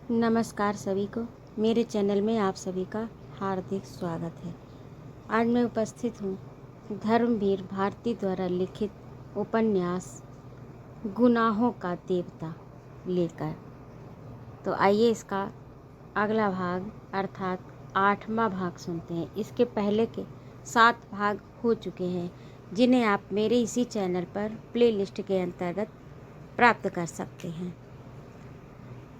नमस्कार सभी को। मेरे चैनल में आप सभी का हार्दिक स्वागत है। आज मैं उपस्थित हूँ धर्मवीर भारती द्वारा लिखित उपन्यास गुनाहों का देवता लेकर। तो आइए इसका अगला भाग अर्थात 8वां भाग सुनते हैं। इसके पहले के 7 भाग हो चुके हैं, जिन्हें आप मेरे इसी चैनल पर प्लेलिस्ट के अंतर्गत प्राप्त कर सकते हैं।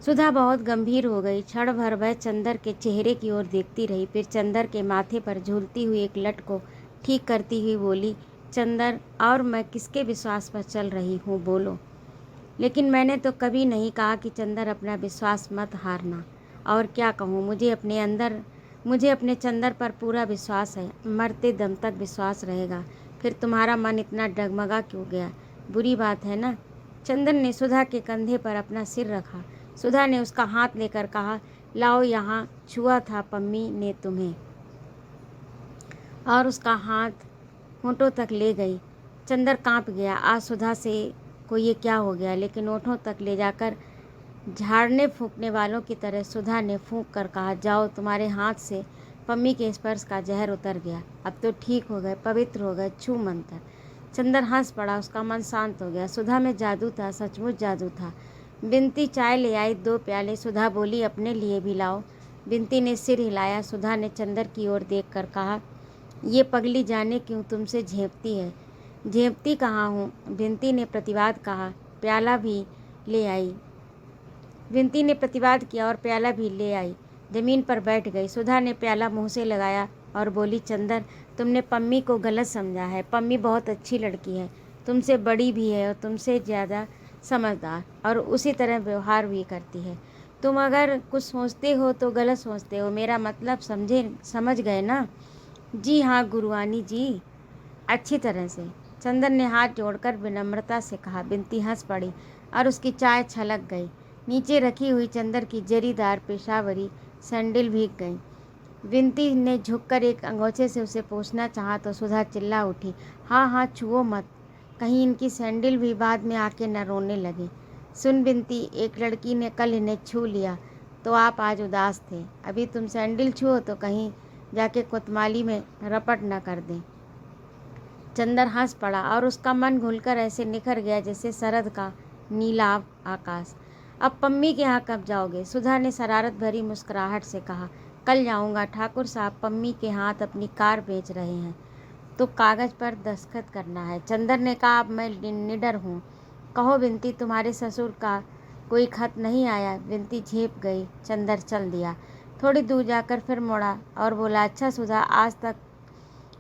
सुधा बहुत गंभीर हो गई। क्षण भर वह चंदर के चेहरे की ओर देखती रही, फिर चंदर के माथे पर झूलती हुई एक लट को ठीक करती हुई बोली, चंदर, और मैं किसके विश्वास पर चल रही हूँ, बोलो। लेकिन मैंने तो कभी नहीं कहा कि चंदर अपना विश्वास मत हारना। और क्या कहूँ, मुझे अपने चंदर पर पूरा विश्वास है, मरते दम तक विश्वास रहेगा। फिर तुम्हारा मन इतना डगमगा क्यों गया? बुरी बात है ना? चंदन ने सुधा के कंधे पर अपना सिर रखा। सुधा ने उसका हाथ लेकर कहा, लाओ, यहाँ छुआ था पम्मी ने तुम्हें। और उसका हाथ होठों तक ले गई। चंदर कांप गया। आज सुधा से को ये क्या हो गया? लेकिन होठों तक ले जाकर झाड़ने फूंकने वालों की तरह सुधा ने फूंक कर कहा, जाओ, तुम्हारे हाथ से पम्मी के स्पर्श का जहर उतर गया। अब तो ठीक हो गए, पवित्र हो गए, छू मंतर। चंदर हंस पड़ा। उसका मन शांत हो गया। सुधा में जादू था, सचमुच जादू था। बिनती चाय ले आई 2 प्याले। सुधा बोली, अपने लिए भी लाओ। बिनती ने सिर हिलाया। सुधा ने चंदर की ओर देखकर कहा, ये पगली जाने क्यों तुमसे झेपती है। झेपती कहाँ हूँ, बिनती ने प्रतिवाद कहा। प्याला भी ले आई। बिनती ने प्रतिवाद किया और प्याला भी ले आई। जमीन पर बैठ गई। सुधा ने प्याला मुंह से लगाया और बोली, चंदर, तुमने पम्मी को गलत समझा है। पम्मी बहुत अच्छी लड़की है, तुमसे बड़ी भी है और तुमसे ज़्यादा समझदार, और उसी तरह व्यवहार भी करती है। तुम अगर कुछ सोचते हो तो गलत सोचते हो। मेरा मतलब समझ गए ना? जी हाँ गुरुआनी जी, अच्छी तरह से। चंदन ने हाथ जोड़कर विनम्रता से कहा। बिनती हंस पड़ी और उसकी चाय छलक गई। नीचे रखी हुई चंदर की जरीदार पेशावरी सैंडल भीग गई। बिनती ने झुककर एक अंगोछे से उसे पोंछना चाहा तो सुधा चिल्ला उठी, हाँ हाँ, छुओ मत, कहीं इनकी सैंडल भी बाद में आके न रोने लगे। सुन बिनती, एक लड़की ने कल इन्हें छू लिया तो आप आज उदास थे। अभी तुम सैंडल छुओ तो कहीं जाके कोतवाली में रपट न कर दें। चंदर हंस पड़ा और उसका मन घुलकर ऐसे निखर गया जैसे शरद का नीलाभ आकाश। अब पम्मी के यहाँ कब जाओगे? सुधा ने शरारत भरी मुस्कुराहट से कहा, कल जाऊँगा। ठाकुर साहब पम्मी के हाथ अपनी कार बेच रहे हैं तो कागज़ पर दस्तखत करना है। चंदर ने कहा, अब मैं निडर हूँ। कहो बिनती, तुम्हारे ससुर का कोई खत नहीं आया? बिनती झेप गई। चंदर चल दिया। थोड़ी दूर जाकर फिर मुड़ा और बोला, अच्छा सुधा, आज तक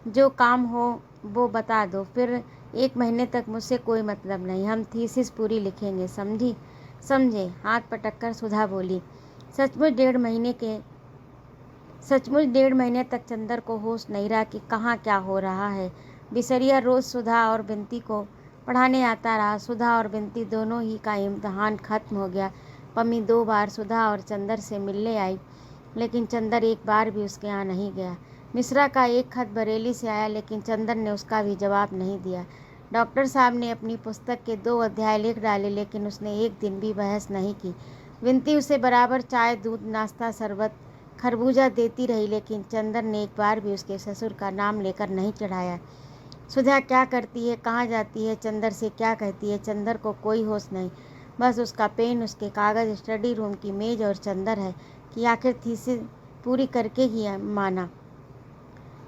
जो काम हो वो बता दो, फिर 1 महीने तक मुझसे कोई मतलब नहीं। हम थीसिस पूरी लिखेंगे, समझी? समझे। हाथ पटक कर सुधा बोली। सचमुच 1.5 महीने तक चंदर को होश नहीं रहा कि कहाँ क्या हो रहा है। बिसरिया रोज़ सुधा और बिनती को पढ़ाने आता रहा। सुधा और बिनती दोनों ही का इम्तहान खत्म हो गया। पम्मी 2 बार सुधा और चंदर से मिलने आई, लेकिन चंदर एक बार भी उसके यहाँ नहीं गया। मिश्रा का एक खत बरेली से आया, लेकिन चंदर ने उसका भी जवाब नहीं दिया। डॉक्टर साहब ने अपनी पुस्तक के 2 अध्याय लिख डाले, लेकिन उसने एक दिन भी बहस नहीं की। बिनती उसे बराबर चाय, दूध, नाश्ता, शरबत, खरबूजा देती रही, लेकिन चंदर ने एक बार भी उसके ससुर का नाम लेकर नहीं चढ़ाया। सुधा क्या करती है, कहाँ जाती है, चंदर से क्या कहती है, चंदर को कोई होश नहीं। बस उसका पेन, उसके कागज़, स्टडी रूम की मेज़ और चंदर है कि आखिर थीसिस पूरी करके ही माना।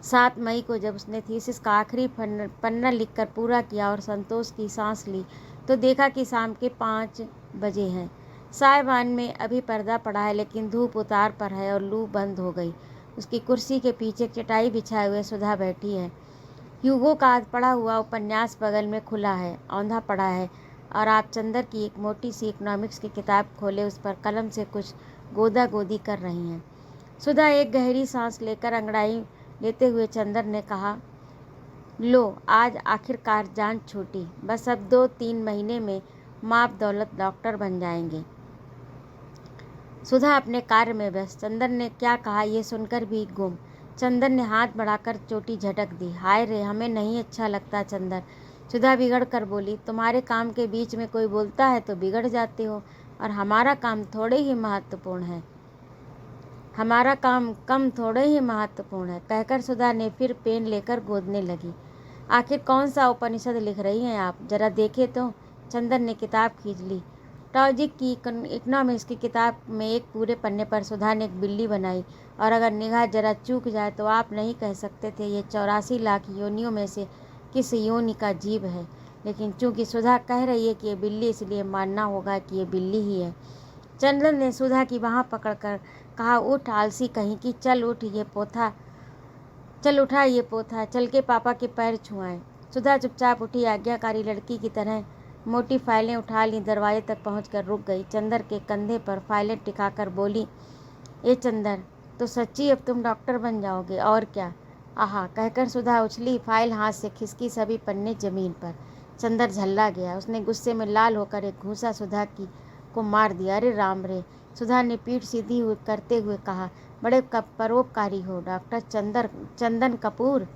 7 मई को जब उसने थीसिस का आखिरी पन्ना लिखकर पूरा किया और संतोष की सांस ली, तो देखा कि शाम के 5 बजे हैं। सायबान में अभी पर्दा पड़ा है, लेकिन धूप उतार पर है और लू बंद हो गई। उसकी कुर्सी के पीछे चटाई बिछाए हुए सुधा बैठी है। ह्यूगो का आज पढ़ा हुआ उपन्यास बगल में खुला है, औंधा पड़ा है, और आप चंदर की एक मोटी सी इकोनॉमिक्स की किताब खोले उस पर कलम से कुछ गोदा गोदी कर रही हैं। सुधा एक गहरी सांस लेकर अंगड़ाई लेते हुए चंदर ने कहा, लो, आज आखिरकार जान छूटी। बस अब 2-3 महीने में माप दौलत डॉक्टर बन जाएंगे। सुधा अपने कार्य में व्यस्त। चंदर ने क्या कहा ये सुनकर भी गुम। चंदर ने हाथ बढ़ाकर चोटी झटक दी। हाय रे, हमें नहीं अच्छा लगता चंदर। सुधा बिगड़ कर बोली, तुम्हारे काम के बीच में कोई बोलता है तो बिगड़ जाते हो। और हमारा काम थोड़े ही महत्वपूर्ण है, हमारा काम कम थोड़े ही महत्वपूर्ण है, कहकर सुधा ने फिर पेन लेकर गोदने लगी। आखिर कौन सा उपनिषद लिख रही हैं आप, जरा देखे तो। चंदन ने किताब खींच ली। टॉजिक की इकोनॉमिक्स की किताब में एक पूरे पन्ने पर सुधा ने एक बिल्ली बनाई, और अगर निगाह जरा चूक जाए तो आप नहीं कह सकते थे ये 84 लाख योनियों में से किस योनि का जीव है। लेकिन चूंकि सुधा कह रही है कि ये बिल्ली, इसलिए मानना होगा कि ये बिल्ली ही है। चंदन ने सुधा की बाँह पकड़कर कहा, उठ आलसी कहीं की, चल उठ, ये पोथा, चल उठा ये पोथा, चल के पापा के पैर छुआएं। सुधा चुपचाप उठी, आज्ञाकारी लड़की की तरह मोटी फाइलें उठा ली, दरवाजे तक पहुंचकर रुक गई। चंदर के कंधे पर फाइलें टिकाकर बोली, ए चंदर, तो सच्ची अब तुम डॉक्टर बन जाओगे, और क्या। आहा, कहकर सुधा उछली, फाइल हाथ से खिसकी, सभी पन्ने जमीन पर। चंदर झल्ला गया। उसने गुस्से में लाल होकर एक घूंसा सुधा की को मार दिया। अरे राम रे, सुधा ने पीठ सीधी हुई करते हुए कहा, बड़े परोपकारी हो डॉक्टर चंदन कपूर।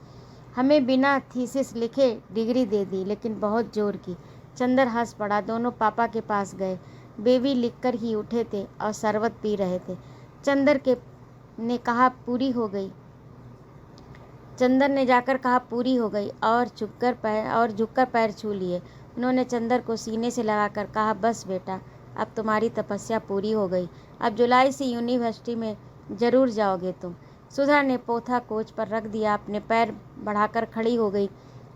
हमें बिना थीसिस लिखे डिग्री दे दी, लेकिन बहुत जोर की। चंदर हंस पड़ा। दोनों पापा के पास गए। बेबी लिखकर ही उठे थे और शरबत पी रहे थे। चंदर ने कहा, पूरी हो गई। चंदर ने जाकर कहा, पूरी हो गई, और झुककर पैर छू लिए। उन्होंने चंदर को सीने से लगाकर कहा, बस बेटा, अब तुम्हारी तपस्या पूरी हो गई। अब जुलाई से यूनिवर्सिटी में ज़रूर जाओगे तुम। सुधा ने पोथा कोच पर रख दिया, अपने पैर बढ़ाकर खड़ी हो गई।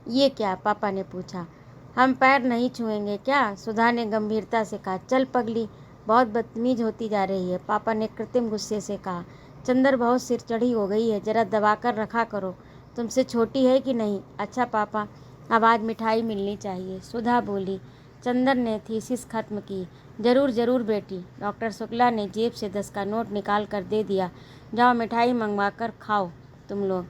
ये क्या, पापा ने पूछा। हम पैर नहीं छुएंगे क्या, सुधा ने गंभीरता से कहा। चल पगली, बहुत बदतमीज होती जा रही है, पापा ने कृत्रिम गुस्से से कहा। चंदर बहुत सिर चढ़ी हो गई है, जरा दबाकर रखा करो, तुमसे छोटी है कि नहीं। अच्छा पापा, अब आज मिठाई मिलनी चाहिए, सुधा बोली। चंदर ने थीसिस खत्म की। ज़रूर ज़रूर बेटी। डॉक्टर शुक्ला ने जेब से 10 का नोट निकाल कर दे दिया। जाओ मिठाई मंगवा कर खाओ तुम लोग।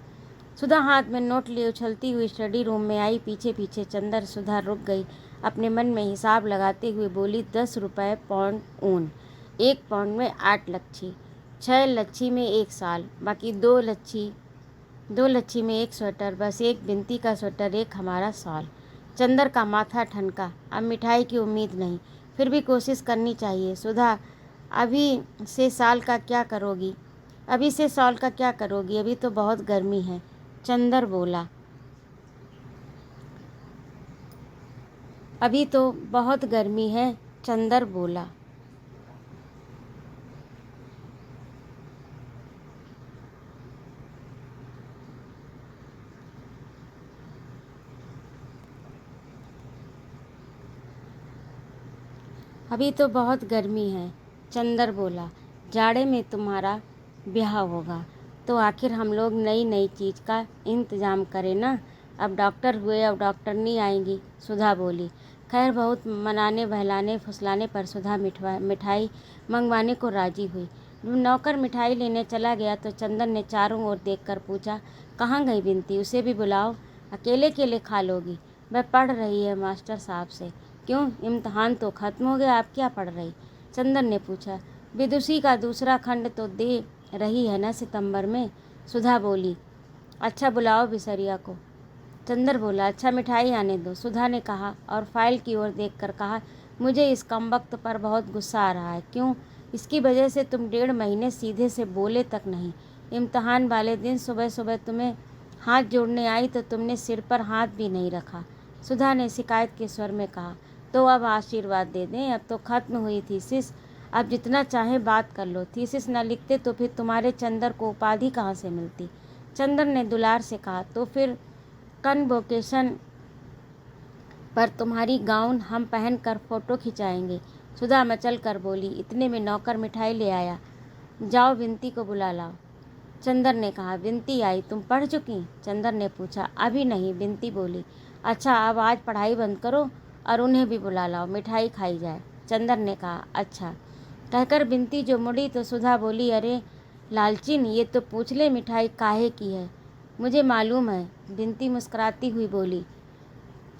सुधा हाथ में नोट लिए उछलती हुई स्टडी रूम में आई। पीछे पीछे चंदर। सुधा रुक गई, अपने मन में हिसाब लगाते हुए बोली, 10 रुपये पौंड ऊन, 1 पौंड में 8 लच्छी, 6 लच्छी में 1 साल, बाकी 2 लच्छी में 1 स्वेटर, बस एक बिनती का स्वेटर, एक हमारा शॉल। चंदर का माथा ठनका। अब मिठाई की उम्मीद नहीं, फिर भी कोशिश करनी चाहिए। सुधा, अभी से साल का क्या करोगी, अभी तो बहुत गर्मी है। चंदर बोला, अभी तो बहुत गर्मी है। चंदर बोला। अभी तो बहुत गर्मी है। चंदर बोला, जाड़े में तुम्हारा ब्याह होगा, तो आखिर हम लोग नई नई चीज़ का इंतज़ाम करें ना। अब डॉक्टर हुए, अब डॉक्टरनी आएंगी, सुधा बोली। खैर, बहुत मनाने बहलाने फुसलाने पर सुधा मिठाई मंगवाने को राजी हुई। नौकर मिठाई लेने चला गया तो चंदन ने चारों ओर देखकर पूछा, कहाँ गई बिनती, उसे भी बुलाओ, अकेले अकेले खा लोगी। वह पढ़ रही है मास्टर साहब से। क्यों, इम्तहान तो ख़त्म हो गया, आप क्या पढ़ रही, चंदन ने पूछा। विदुषी का दूसरा खंड तो दे रही है ना सितंबर में, सुधा बोली। अच्छा, बुलाओ बिसरिया को। चंदर बोला, अच्छा मिठाई आने दो, सुधा ने कहा, और फाइल की ओर देखकर कहा, मुझे इस कमबख्त पर बहुत गुस्सा आ रहा है। क्यों, इसकी वजह से तुम 1.5 महीने सीधे से बोले तक नहीं। इम्तहान वाले दिन सुबह सुबह तुम्हें हाथ जोड़ने आई तो तुमने सिर पर हाथ भी नहीं रखा, सुधा ने शिकायत के स्वर में कहा। तो अब आशीर्वाद दे दें, अब तो ख़त्म हुई थीसिस, अब जितना चाहें बात कर लो। थीसिस न लिखते तो फिर तुम्हारे चंदर को उपाधि कहाँ से मिलती। चंदर ने दुलार से कहा, तो फिर कन्वोकेशन पर तुम्हारी गाउन हम पहन कर फ़ोटो खिंचाएंगे, सुधा मचल कर बोली। इतने में नौकर मिठाई ले आया। जाओ विनती को बुला लाओ, चंदर ने कहा। विनती आई, तुम पढ़ चुकी, चंदर ने पूछा। अभी नहीं, विनती बोली। अच्छा, अब आज पढ़ाई बंद करो और उन्हें भी बुला लाओ, मिठाई खाई जाए, चंदर ने कहा। अच्छा, कहकर बिनती जो मुड़ी तो सुधा बोली, अरे लालचिन, ये तो पूछ ले मिठाई काहे की है। मुझे मालूम है, बिनती मुस्कुराती हुई बोली।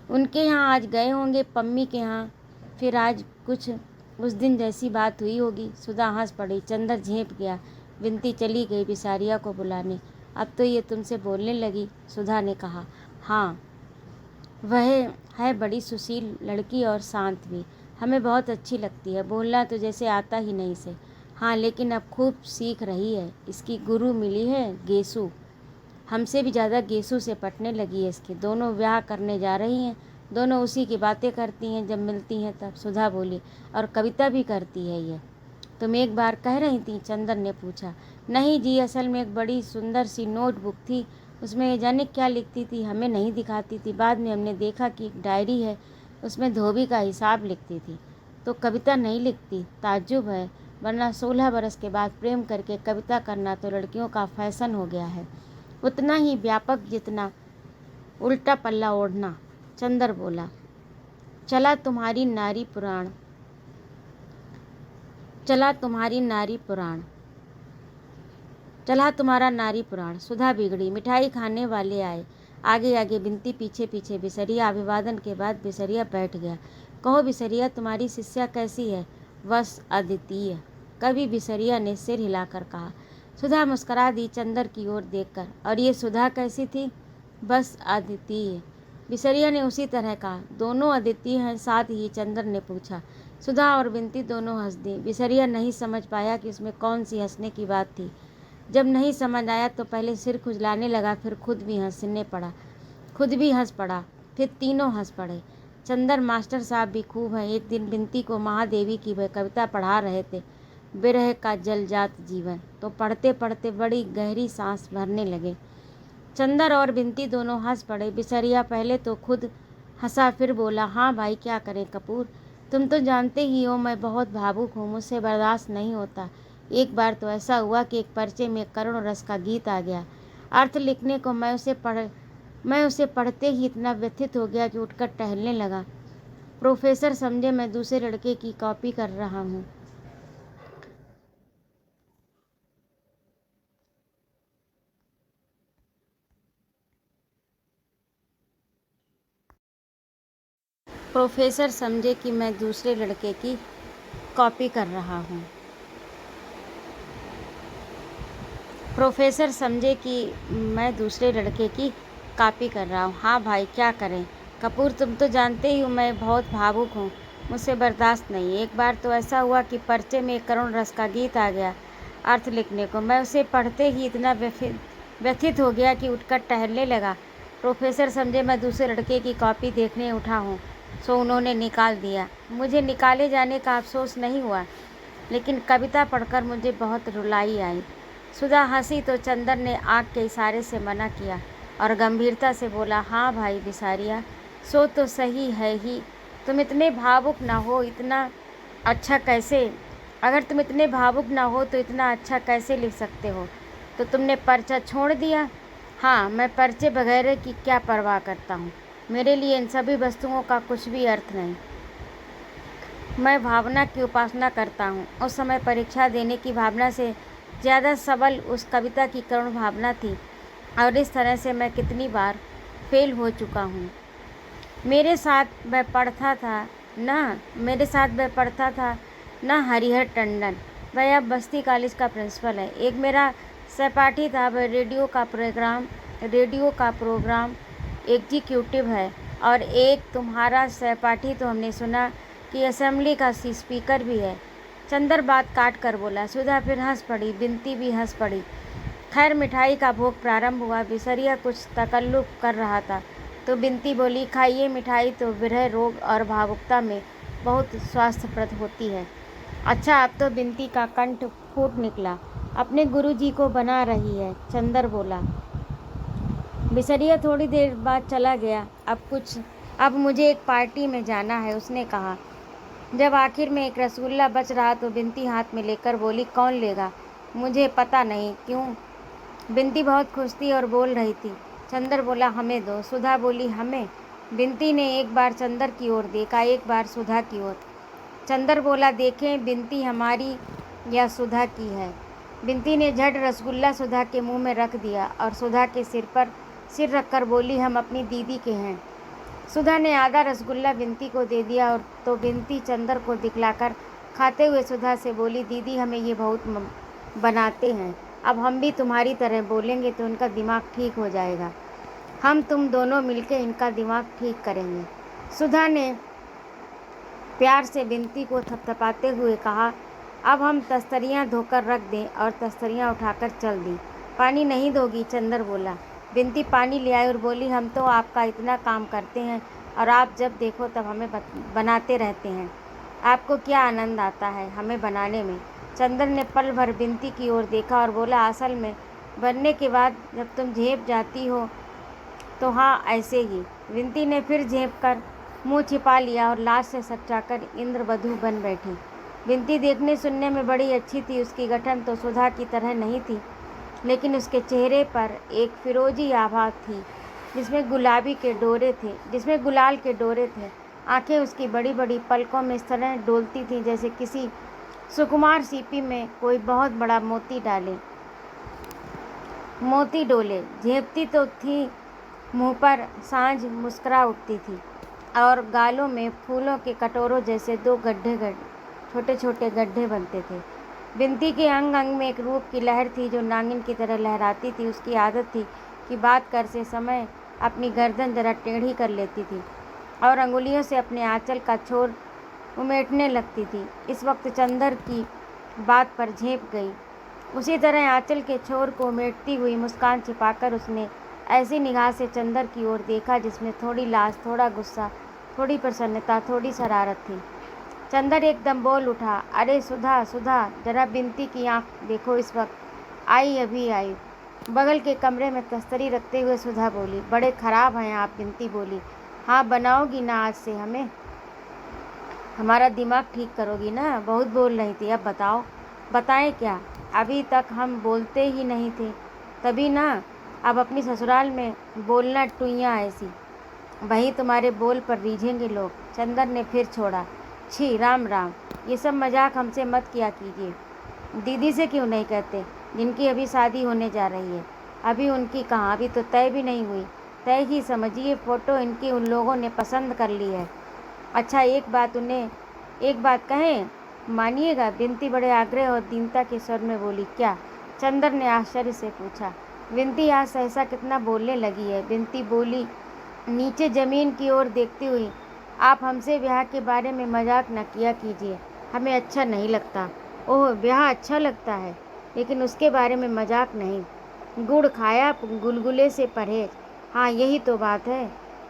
उनके यहाँ आज गए होंगे, पम्मी के यहाँ, फिर आज कुछ उस दिन जैसी बात हुई होगी। सुधा हंस पड़ी। चंदर झेंप गया। बिनती चली गई बिसारिया को बुलाने। अब तो ये तुमसे बोलने लगी, सुधा ने कहा। हाँ, वह है बड़ी सुशील लड़की और शांत भी। हमें बहुत अच्छी लगती है। बोलना तो जैसे आता ही नहीं से। हाँ, लेकिन अब खूब सीख रही है। इसकी गुरु मिली है गेसु। हमसे भी ज़्यादा गेसु से पटने लगी है इसकी। दोनों ब्याह करने जा रही हैं। दोनों उसी की बातें करती हैं जब मिलती हैं तब। सुधा बोली, और कविता भी करती है ये। तुम एक बार कह रही थी, चंदर ने पूछा। नहीं जी, असल में एक बड़ी सुंदर सी नोटबुक थी। उसमें जाने क्या लिखती थी, हमें नहीं दिखाती थी। बाद में हमने देखा कि एक डायरी है, उसमें धोबी का हिसाब लिखती थी। तो कविता नहीं लिखती? ताज्जुब है, वरना 16 बरस के बाद प्रेम करके कविता करना तो लड़कियों का फैशन हो गया है, उतना ही व्यापक जितना उल्टा पल्ला ओढ़ना। चंदर बोला, चला तुम्हारी नारी पुराण, चला तुम्हारी नारी पुराण, चला तुम्हारा नारी पुराण। सुधा बिगड़ी। मिठाई खाने वाले आए। आगे आगे बिनती, पीछे पीछे बिसरिया। अभिवादन के बाद बिसरिया बैठ गया। कहो बिसरिया, तुम्हारी शिष्या कैसी है? बस अद्वितीय, कभी बिसरिया ने सिर हिलाकर कहा। सुधा मुस्कुरा दी चंदर की ओर देखकर। और ये सुधा कैसी थी? बस अद्वितीय, बिसरिया ने उसी तरह कहा। दोनों अद्वितीय हैं? साथ ही चंदर ने पूछा। सुधा और बिनती दोनों हंस दी। बिसरिया नहीं समझ पाया कि इसमें कौन सी हंसने की बात थी। जब नहीं समझ आया तो पहले सिर खुजलाने लगा, फिर खुद भी हंस पड़ा, फिर तीनों हंस पड़े। चंदर मास्टर साहब भी खूब हैं। एक दिन बिनती को महादेवी की वह कविता पढ़ा रहे थे, विरह का जलजात जीवन, तो पढ़ते पढ़ते बड़ी गहरी सांस भरने लगे। चंदर और बिनती दोनों हंस पड़े। बिसरिया पहले तो खुद हंसा, फिर बोला, हाँ भाई, क्या करें कपूर, तुम तो जानते ही हो मैं बहुत भावुक हूँ, मुझसे बर्दाश्त नहीं होता। एक बार तो ऐसा हुआ कि एक पर्चे में करुण रस का गीत आ गया। अर्थ लिखने को मैं उसे पढ़ते ही इतना व्यथित हो गया कि उठकर टहलने लगा। प्रोफेसर समझे मैं दूसरे लड़के की कॉपी कर रहा हूँ। प्रोफेसर समझे कि मैं दूसरे लड़के की कॉपी कर रहा हूँ। प्रोफेसर समझे कि मैं दूसरे लड़के की कॉपी कर रहा हूँ। हाँ भाई, क्या करें कपूर, तुम तो जानते ही हो मैं बहुत भावुक हूँ, मुझसे बर्दाश्त नहीं। एक बार तो ऐसा हुआ कि पर्चे में एक करुण रस का गीत आ गया अर्थ लिखने को। मैं उसे पढ़ते ही इतना व्यथित हो गया कि उठकर टहलने लगा। प्रोफेसर समझे मैं दूसरे लड़के की कॉपी देखने उठा हूँ, सो उन्होंने निकाल दिया। मुझे निकाले जाने का अफसोस नहीं हुआ, लेकिन कविता पढ़कर मुझे बहुत रुलाई आई। सुधा हंसी तो चंदर ने आँख के इशारे से मना किया और गंभीरता से बोला, हाँ भाई बिसारिया, सो तो सही है ही। तुम इतने भावुक ना हो, इतना अच्छा कैसे अगर तुम इतने भावुक ना हो तो इतना अच्छा कैसे लिख सकते हो? तो तुमने पर्चा छोड़ दिया? हाँ, मैं पर्चे वगैरह की क्या परवाह करता हूँ। मेरे लिए इन सभी वस्तुओं का कुछ भी अर्थ नहीं। मैं भावना की उपासना करता हूँ। उस समय परीक्षा देने की भावना से ज़्यादा सबल उस कविता की करुण भावना थी, और इस तरह से मैं कितनी बार फेल हो चुका हूँ। मेरे साथ वह पढ़ता था ना हरिहर टंडन, वह अब बस्ती कॉलेज का प्रिंसिपल है। एक मेरा सहपाठी था, वह रेडियो का प्रोग्राम एग्जीक्यूटिव है, और एक तुम्हारा सहपाठी तो हमने सुना कि असेंबली का स्पीकर भी है। चंदर बात काट कर बोला। सुधा फिर हंस पड़ी, बिनती भी हंस पड़ी। खैर, मिठाई का भोग प्रारंभ हुआ। बिसरिया कुछ तकल्लुफ़ कर रहा था तो बिनती बोली, खाइए मिठाई तो विरह रोग और भावुकता में बहुत स्वास्थ्यप्रद होती है। अच्छा, अब तो बिनती का कंठ फूट निकला। अपने गुरुजी को बना रही है, चंदर बोला। बिसरिया थोड़ी देर बाद चला गया। अब मुझे एक पार्टी में जाना है, उसने कहा। जब आखिर में एक रसगुल्ला बच रहा तो बिनती हाथ में लेकर बोली, कौन लेगा? मुझे पता नहीं। क्यों? बिनती बहुत खुश थी और बोल रही थी। चंदर बोला, हमें दो। सुधा बोली, हमें? बिनती ने एक बार चंदर की ओर देखा, एक बार सुधा की ओर। चंदर बोला, देखें बिनती हमारी या सुधा की है। बिनती ने झट रसगुल्ला सुधा के मुंह में रख दिया और सुधा के सिर पर सिर रखकर बोली, हम अपनी दीदी के हैं। सुधा ने आधा रसगुल्ला बिनती को दे दिया और तो बिनती चंदर को दिखलाकर खाते हुए सुधा से बोली, दीदी हमें ये बहुत बनाते हैं, अब हम भी तुम्हारी तरह बोलेंगे तो इनका दिमाग ठीक हो जाएगा। हम तुम दोनों मिलकर इनका दिमाग ठीक करेंगे। सुधा ने प्यार से बिंती को थपथपाते हुए कहा, अब हम तस्तरियाँ धोकर रख दें, और तस्तरियाँ उठाकर चल दी। पानी नहीं दोगी? चंदर बोला। बिंती पानी ले आई और बोली, हम तो आपका इतना काम करते हैं और आप जब देखो तब हमें बनाते रहते हैं। आपको क्या आनंद आता है हमें बनाने में? चंदर ने पल भर बिंती की ओर देखा और बोला, असल में बनने के बाद जब तुम झेप जाती हो तो हाँ, ऐसे ही। बिंती ने फिर झेप कर मुंह छिपा लिया और लाश से सच्चाकर इंद्रवधू बन बैठी। बिंती देखने सुनने में बड़ी अच्छी थी। उसकी गठन तो सुधा की तरह नहीं थी, लेकिन उसके चेहरे पर एक फिरोजी आभा थी जिसमें गुलाल के डोरे थे। आंखें उसकी बड़ी बड़ी पलकों में इस तरह डोलती थीं जैसे किसी सुकुमार सीपी में कोई बहुत बड़ा मोती डोले। झेपती तो थी, मुंह पर सांझ मुस्कुरा उठती थी और गालों में फूलों के कटोरों जैसे दो छोटे छोटे गड्ढे बनते थे। बिंती के अंग अंग में एक रूप की लहर थी जो नागिन की तरह लहराती थी। उसकी आदत थी कि बात करते समय अपनी गर्दन जरा टेढ़ी कर लेती थी और अंगुलियों से अपने आंचल का छोर उमेटने लगती थी। इस वक्त चंदर की बात पर झेप गई। उसी तरह आंचल के छोर को उमेटती हुई मुस्कान छिपाकर उसने ऐसी निगाह से चंदर की ओर देखा जिसमें थोड़ी लाज, थोड़ा गुस्सा, थोड़ी प्रसन्नता, थोड़ी शरारत थी। चंदर एकदम बोल उठा, अरे सुधा, सुधा, जरा बिंती की आंख देखो, इस वक्त आई, अभी आई। बगल के कमरे में तस्तरी रखते हुए सुधा बोली, बड़े खराब हैं आप। बिंती बोली, हाँ, बनाओगी ना आज से हमें? हमारा दिमाग ठीक करोगी ना? बहुत बोल रही थी, अब बताओ। बताएं क्या? अभी तक हम बोलते ही नहीं थे, तभी ना अब अपनी ससुराल में बोलना टुइयाँ ऐसी। वही तुम्हारे बोल पर रीझेंगे लोग। चंदर ने फिर छोड़ा, छी, राम राम, ये सब मजाक हमसे मत किया कीजिए। दीदी से क्यों नहीं कहते, जिनकी अभी शादी होने जा रही है? अभी उनकी कहाँ, अभी तो तय भी नहीं हुई। तय ही समझिए, फ़ोटो इनकी उन लोगों ने पसंद कर ली है। अच्छा, एक बात कहें, मानिएगा? बिंती बड़े आग्रह और दीनता के स्वर में बोली। क्या? चंदर ने आश्चर्य से पूछा। बिंती आज सहसा कितना बोलने लगी है। बिंती बोली नीचे ज़मीन की ओर देखती हुई, आप हमसे ब्याह के बारे में मजाक न किया कीजिए, हमें अच्छा नहीं लगता। ओह, ब्याह अच्छा लगता है, लेकिन उसके बारे में मजाक नहीं। गुड़ खाया, गुलगुले से परहेज, हाँ, यही तो बात है।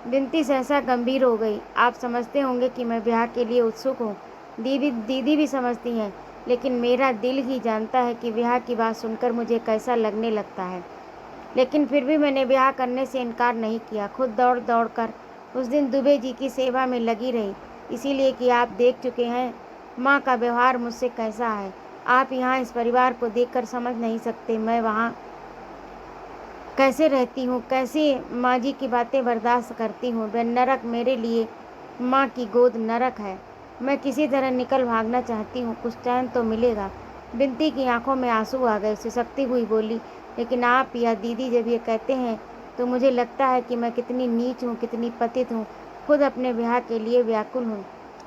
बिंती सहसा गंभीर हो गई। आप समझते होंगे कि मैं ब्याह के लिए उत्सुक हूँ, दीदी भी समझती हैं, लेकिन मेरा दिल ही जानता है कि ब्याह की बात सुनकर मुझे कैसा लगने लगता है। लेकिन फिर भी मैंने ब्याह करने से इनकार नहीं किया। खुद दौड़ दौड़ कर उस दिन दुबे जी की सेवा में लगी रही, इसीलिए कि आप देख चुके हैं माँ का व्यवहार मुझसे कैसा है। आप यहाँ इस परिवार को देखकर समझ नहीं सकते मैं वहाँ कैसे रहती हूँ, कैसे माँ जी की बातें बर्दाश्त करती हूँ। वह नरक मेरे लिए, माँ की गोद नरक है। मैं किसी तरह निकल भागना चाहती हूँ, कुछ चैन तो मिलेगा। बिंती की आंखों में आंसू आ गए। सिसकती हुई बोली, लेकिन आप या दीदी जब ये कहते हैं तो मुझे लगता है कि मैं कितनी नीच हूँ, कितनी पतित हूँ। खुद अपने ब्याह के लिए व्याकुल हूँ,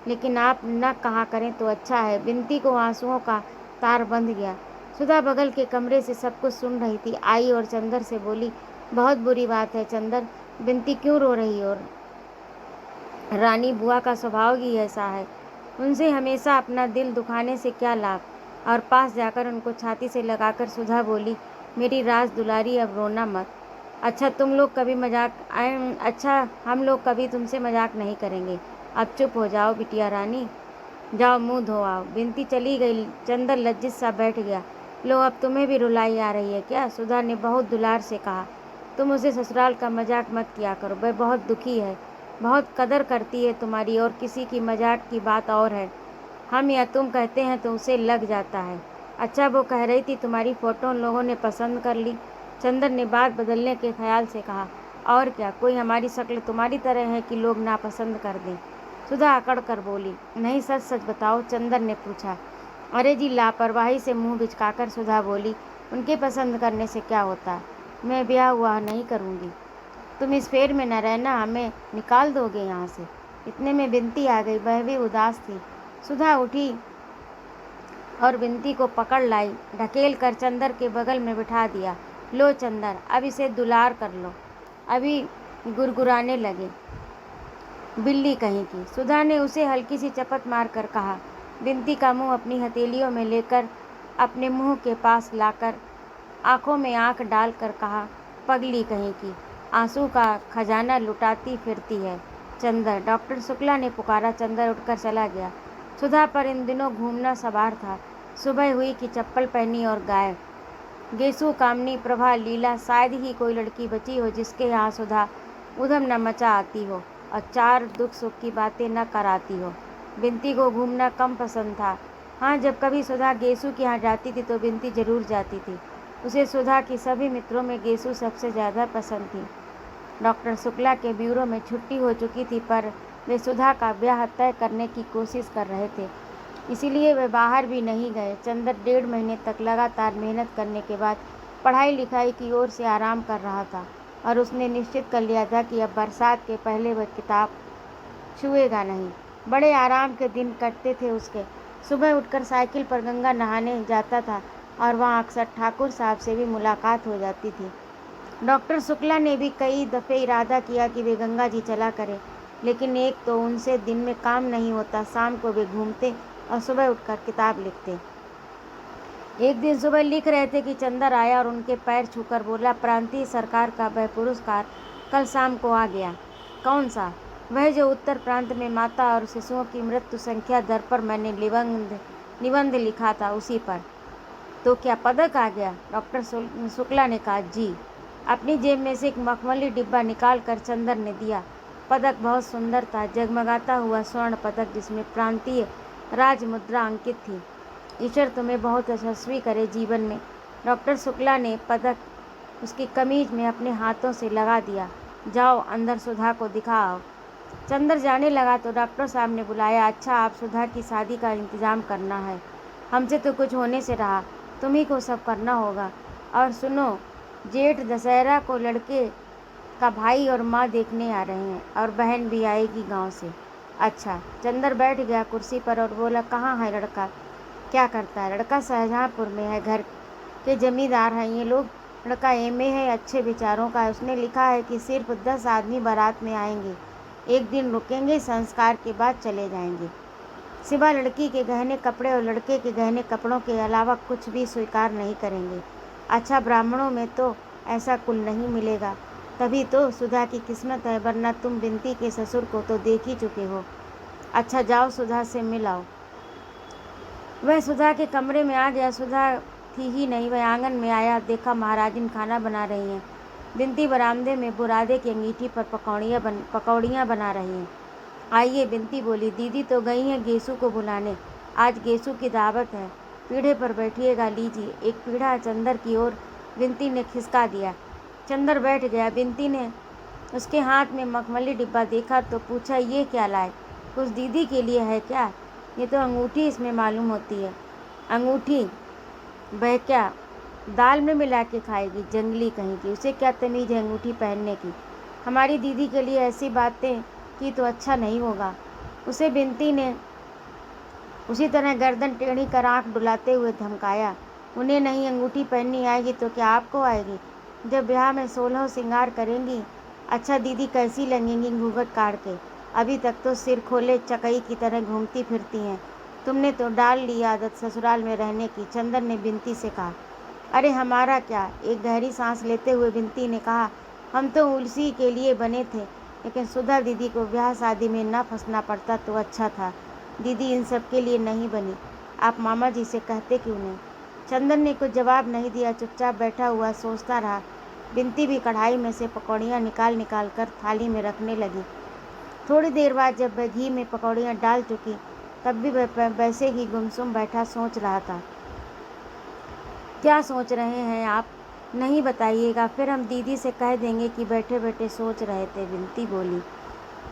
लेकिन आप न कहा करें तो अच्छा है। बिंती को आंसुओं का तार बंध गया। सुधा बगल के कमरे से सब कुछ सुन रही थी, आई और चंदर से बोली, बहुत बुरी बात है चंदर, बिंती क्यों रो रही? और रानी बुआ का स्वभाव ही ऐसा है, उनसे हमेशा अपना दिल दुखाने से क्या लाभ। और पास जाकर उनको छाती से लगाकर सुधा बोली, मेरी राज दुलारी, अब रोना मत। अच्छा, हम लोग कभी तुमसे मजाक नहीं करेंगे। अब चुप हो जाओ बिटिया रानी, जाओ मुंह धो आओ। बिंती चली गई। चंदर लज्जित सा बैठ गया। लो, अब तुम्हें भी रुलाई आ रही है क्या? सुधा ने बहुत दुलार से कहा, तुम उसे ससुराल का मजाक मत किया करो, वह बहुत दुखी है, बहुत कदर करती है तुम्हारी, और किसी की मजाक की बात और है, हम या तुम कहते हैं तो उसे लग जाता है। अच्छा, वो कह रही थी तुम्हारी फ़ोटो उन लोगों ने पसंद कर ली। चंदर ने बात बदलने के ख्याल से कहा, और क्या, कोई हमारी शक्ल तुम्हारी तरह है कि लोग नापसंद कर दें? सुधा अकड़ कर बोली, नहीं, सच सच बताओ। चंदर ने पूछा। अरे जी, लापरवाही से मुंह बिचकाकर सुधा बोली, उनके पसंद करने से क्या होता, मैं ब्याह हुआ नहीं करूँगी। तुम इस फेर में न रहना, हमें निकाल दोगे यहाँ से। इतने में बिंती आ गई। वह भी उदास थी। सुधा उठी और बिंती को पकड़ लाई, ढकेल कर चंदर के बगल में बिठा दिया। लो चंदर, अब इसे दुलार कर लो। अभी गुरगुराने लगे। बिल्ली कहीं की। सुधा ने उसे हल्की सी चपत मारकर कहा। बिंती का मुंह अपनी हथेलियों में लेकर अपने मुंह के पास लाकर आंखों में आंख डालकर कहा, पगली कहीं की, आंसू का खजाना लुटाती फिरती है। चंदर, डॉक्टर शुक्ला ने पुकारा। चंदर उठकर चला गया। सुधा पर इन दिनों घूमना सवार था। सुबह हुई कि चप्पल पहनी और गायब। गेसु, कामनी, प्रभा, लीला, शायद ही कोई लड़की बची हो जिसके यहाँ सुधा उधम न मचा आती हो और चार दुख सुख की बातें न कराती हो। बिंती को घूमना कम पसंद था। हाँ, जब कभी सुधा गेसु के यहाँ जाती थी तो बिंती जरूर जाती थी। उसे सुधा की सभी मित्रों में गेसु सबसे ज़्यादा पसंद थी। डॉक्टर शुक्ला के ब्यूरो में छुट्टी हो चुकी थी पर वे सुधा का ब्याह तय करने की कोशिश कर रहे थे, इसीलिए वे बाहर भी नहीं गए। चंदर 1.5 महीने तक लगातार मेहनत करने के बाद पढ़ाई लिखाई की ओर से आराम कर रहा था और उसने निश्चित कर लिया था कि अब बरसात के पहले वह किताब छुएगा नहीं। बड़े आराम के दिन कटते थे उसके। सुबह उठकर साइकिल पर गंगा नहाने जाता था और वहाँ अक्सर ठाकुर साहब से भी मुलाकात हो जाती थी। डॉक्टर शुक्ला ने भी कई दफ़े इरादा किया कि वे गंगा जी चला करें, लेकिन एक तो उनसे दिन में काम नहीं होता, शाम को वे घूमते और सुबह उठकर किताब लिखते। एक दिन सुबह लिख रहे थे कि चंदर आया और उनके पैर छूकर बोला, प्रांतीय सरकार का वह पुरस्कार कल शाम को आ गया। कौन सा? वह जो उत्तर प्रांत में माता और शिशुओं की मृत्यु संख्या दर पर मैंने निबंध लिखा था, उसी पर। तो क्या पदक आ गया? डॉक्टर शुक्ला ने कहा। जी। अपनी जेब में से एक मखमली डिब्बा निकाल कर चंदर ने दिया। पदक बहुत सुंदर था, जगमगाता हुआ स्वर्ण पदक जिसमें प्रांतीय राजमुद्रा अंकित थी। ईश्वर तुम्हें बहुत यशस्वी करे जीवन में। डॉक्टर शुक्ला ने पदक उसकी कमीज में अपने हाथों से लगा दिया। जाओ अंदर सुधा को दिखाओ। चंदर जाने लगा तो डॉक्टर साहब ने बुलाया। अच्छा, आप सुधा की शादी का इंतज़ाम करना है। हमसे तो कुछ होने से रहा, तुम्ही को सब करना होगा। और सुनो, जेठ दशहरा को लड़के का भाई और माँ देखने आ रहे हैं और बहन भी आएगी गांव से। अच्छा। चंदर बैठ गया कुर्सी पर और बोला, कहाँ है लड़का? क्या करता है? लड़का शाहजहाँपुर में है, घर के जमींदार हैं ये लोग। लड़का एमए है, अच्छे विचारों का है। उसने लिखा है कि सिर्फ 10 आदमी बारात में आएंगे, एक दिन रुकेंगे, संस्कार के बाद चले जाएंगे। सिवा लड़की के गहने कपड़े और लड़के के गहने कपड़ों के अलावा कुछ भी स्वीकार नहीं करेंगे। अच्छा, ब्राह्मणों में तो ऐसा कुल नहीं मिलेगा। तभी तो सुधा की किस्मत है, वरना तुम बिंती के ससुर को तो देख ही चुके हो। अच्छा, जाओ सुधा से मिल आओ। वह सुधा के कमरे में आ गया। सुधा थी ही नहीं। वह आंगन में आया, देखा महाराजिन खाना बना रही हैं। बिंती बरामदे में बुरादे की अंगीठी पर पकौड़ियाँ बना रही हैं। आइए, बिंती बोली। दीदी तो गई हैं गेसु को बुलाने, आज गेसु की दावत है। पीढ़े पर बैठिएगा, लीजिए। एक पीढ़ा चंदर की ओर बिंती ने खिसका दिया। चंदर बैठ गया। बिंती ने उसके हाथ में मखमली डिब्बा देखा तो पूछा, ये क्या लाए? कुछ दीदी के लिए है क्या? ये तो अंगूठी इसमें मालूम होती है। अंगूठी? वह क्या दाल में मिला के खाएगी? जंगली कहीं की, उसे क्या तमीज़ है अंगूठी पहनने की? हमारी दीदी के लिए ऐसी बातें की तो अच्छा नहीं होगा। उसे बिंती ने उसी तरह गर्दन टेढ़ी कर आँख डुलाते हुए धमकाया। उन्हें नहीं अंगूठी पहननी आएगी तो क्या आपको आएगी? जब ब्याह में 16 श्रृंगार करेंगी। अच्छा, दीदी कैसी लगेंगी घूंघट काढ़ के? अभी तक तो सिर खोले चकई की तरह घूमती फिरती हैं। तुमने तो डाल ली आदत ससुराल में रहने की। चंदर ने बिंती से कहा। अरे हमारा क्या? एक गहरी सांस लेते हुए बिंती ने कहा, हम तो उसी के लिए बने थे, लेकिन सुधा दीदी को ब्याह शादी में न फंसना पड़ता तो अच्छा था। दीदी इन सब के लिए नहीं बनी। आप मामा जी से कहते क्यों नहीं? चंदन ने कुछ जवाब नहीं दिया, चुपचाप बैठा हुआ सोचता रहा। बिंती भी कढ़ाई में से पकौड़ियाँ निकाल कर थाली में रखने लगी। थोड़ी देर बाद जब वह घी में पकौड़ियाँ डाल चुकी, तब भी वह वैसे ही गुमसुम बैठा सोच रहा था। क्या सोच रहे हैं आप? नहीं बताइएगा, फिर हम दीदी से कह देंगे कि बैठे बैठे सोच रहे थे। बिंती बोली।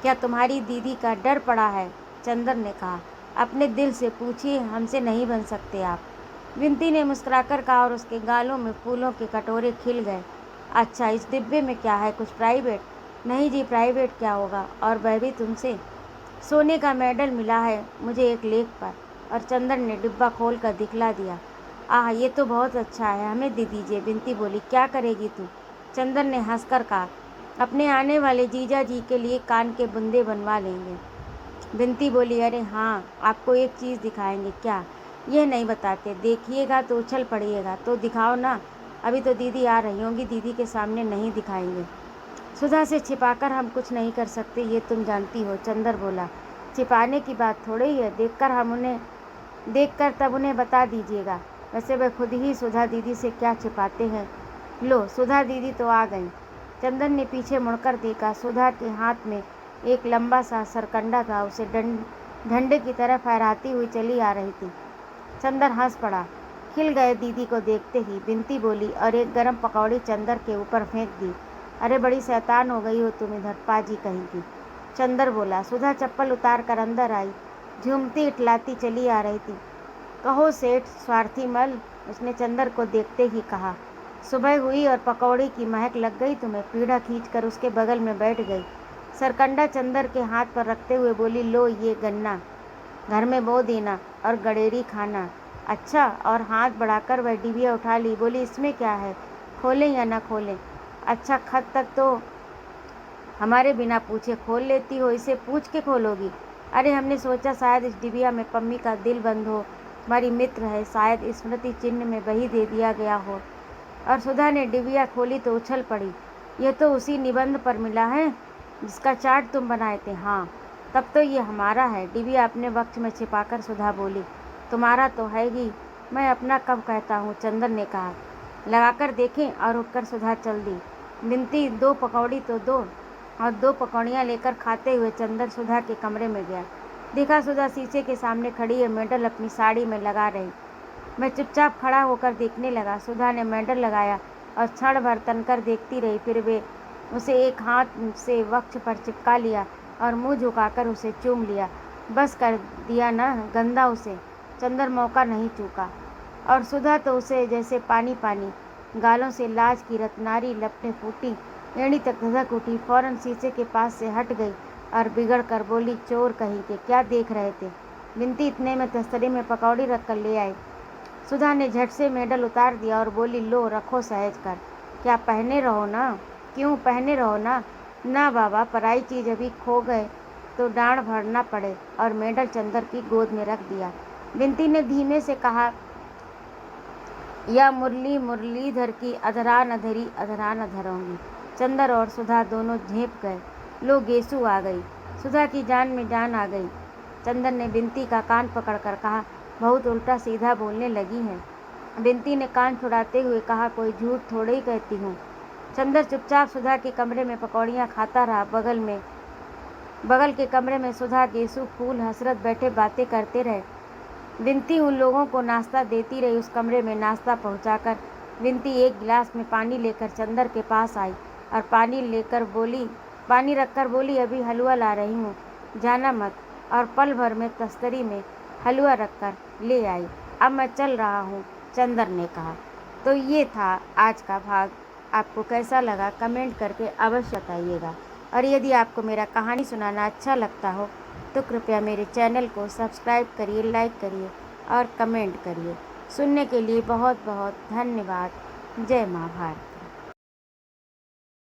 क्या तुम्हारी दीदी का डर पड़ा है? चंदर ने कहा। अपने दिल से पूछिए, हमसे नहीं बन सकते आप। बिंती ने मुस्कुराकर कहा और उसके गालों में फूलों के कटोरे खिल गए। अच्छा, इस डिब्बे में क्या है? कुछ प्राइवेट? नहीं जी, प्राइवेट क्या होगा, और वह भी तुमसे? सोने का मेडल मिला है मुझे एक लेख पर। और चंदर ने डिब्बा खोल कर दिखला दिया। आह, ये तो बहुत अच्छा है, हमें दे दीजिए। बिंती बोली। क्या करेगी तू? चंदर ने हंसकर कहा। अपने आने वाले जीजा जी के लिए कान के बुंदे बनवा लेंगे। बिंती बोली, अरे हाँ, आपको एक चीज़ दिखाएंगे। क्या? ये नहीं बताते, देखिएगा तो उछल पड़िएगा। तो दिखाओ ना, अभी तो दीदी आ रही होंगी, दीदी के सामने नहीं दिखाएंगे। सुधा से छिपाकर हम कुछ नहीं कर सकते, ये तुम जानती हो। चंदर बोला, छिपाने की बात थोड़ी ही है, देखकर तब उन्हें बता दीजिएगा। वैसे वे खुद ही सुधा दीदी से क्या छिपाते हैं। लो, सुधा दीदी तो आ गईं। चंदन ने पीछे मुड़कर देखा। सुधा के हाथ में एक लंबा सा सरकंडा था, उसे डंडे की तरह फहराती हुई चली आ रही थी। चंदर हंस पड़ा। खिल गए दीदी को देखते ही। बिंती बोली और एक गरम पकौड़ी चंदर के ऊपर फेंक दी। अरे बड़ी शैतान हो गई हो तुम इधर, पाजी कहेंगी। चंदर बोला। सुधा चप्पल उतार कर अंदर आई, झूमती इटलाती चली आ रही थी। कहो सेठ स्वार्थी मल, उसने चंदर को देखते ही कहा। सुबह हुई और पकौड़ी की महक लग गई तुम्हें। पीढ़ा खींचकर उसके बगल में बैठ गई। सरकंडा चंदर के हाथ पर रखते हुए बोली, लो ये गन्ना घर में बो देना और गडेरी खाना। अच्छा, और हाथ बढ़ाकर वह डिबिया उठा ली। बोली, इसमें क्या है, खोलें या ना खोलें? अच्छा, खत तक तो हमारे बिना पूछे खोल लेती हो, इसे पूछ के खोलोगी? अरे हमने सोचा शायद इस डिबिया में पम्मी का दिल बंद हो, हमारी मित्र है, शायद स्मृति चिन्ह में वही दे दिया गया हो। और सुधा ने डिबिया खोली तो उछल पड़ी। यह तो उसी निबंध पर मिला है जिसका चार्ट तुम बनाए थे। हाँ, तब तो ये हमारा है। डिबिया अपने वक्त में छिपाकर सुधा बोली, तुम्हारा तो है ही, मैं अपना कब कहता हूँ, चंदन ने कहा। लगाकर देखें? और उठकर सुधा चल दी। बिनती, दो पकौड़ी तो दो। और दो पकौड़ियाँ लेकर खाते हुए चंदन सुधा के कमरे में गया। देखा सुधा शीशे के सामने खड़ी है, मेडल अपनी साड़ी में लगा रही। मैं चुपचाप खड़ा होकर देखने लगा। सुधा ने मेडल लगाया और क्षण भर तनकर देखती रही। फिर वे उसे एक हाथ से वक्ष पर चिपका लिया और मुंह झुकाकर उसे चूम लिया। बस कर दिया ना, गंदा उसे। चंदर मौका नहीं चूका। और सुधा तो उसे जैसे पानी पानी, गालों से लाज की रत्नारी लपटें फूटी, एड़ी तक धधक उठी। फौरन शीशे के पास से हट गई और बिगड़ कर बोली, चोर कहीं के, क्या देख रहे थे? बिनती इतने में तस्तरी में पकौड़ी रख कर ले आई। सुधा ने झट से मेडल उतार दिया और बोली, लो रखो सहेज कर। क्या पहने रहो ना? क्यों पहने रहो ना? ना बाबा, पराई चीज़ अभी खो गए तो डांड भरना पड़े। और मेडल चंदर की गोद में रख दिया। बिनती ने धीमे से कहा, या मुरली मुरलीधर की अधरा न धरी, अधरा न धरूंगी। चंदर और सुधा दोनों झेप गए। लो गेसू आ गई। सुधा की जान में जान आ गई। चंदर ने बिनती का कान पकड़कर कहा, बहुत उल्टा सीधा बोलने लगी है। बिनती ने कान छुड़ाते हुए कहा, कोई झूठ थोड़े ही कहती हूँ। चंदर चुपचाप सुधा के कमरे में पकौड़ियाँ खाता रहा। बगल के कमरे में सुधा, गेसू, फूल, हसरत बैठे बातें करते रहे। बिनती उन लोगों को नाश्ता देती रही। उस कमरे में नाश्ता पहुंचाकर बिनती एक गिलास में पानी लेकर चंदर के पास आई और पानी रखकर बोली, अभी हलवा ला रही हूँ, जाना मत। और पल भर में तस्तरी में हलवा रखकर ले आई। अब मैं चल रहा हूँ, चंदर ने कहा। तो ये था आज का भाग। आपको कैसा लगा कमेंट करके अवश्य बताइएगा। और यदि आपको मेरा कहानी सुनाना अच्छा लगता हो तो कृपया मेरे चैनल को सब्सक्राइब करिए, लाइक करिए और कमेंट करिए। सुनने के लिए बहुत बहुत धन्यवाद। जय माँ भारत।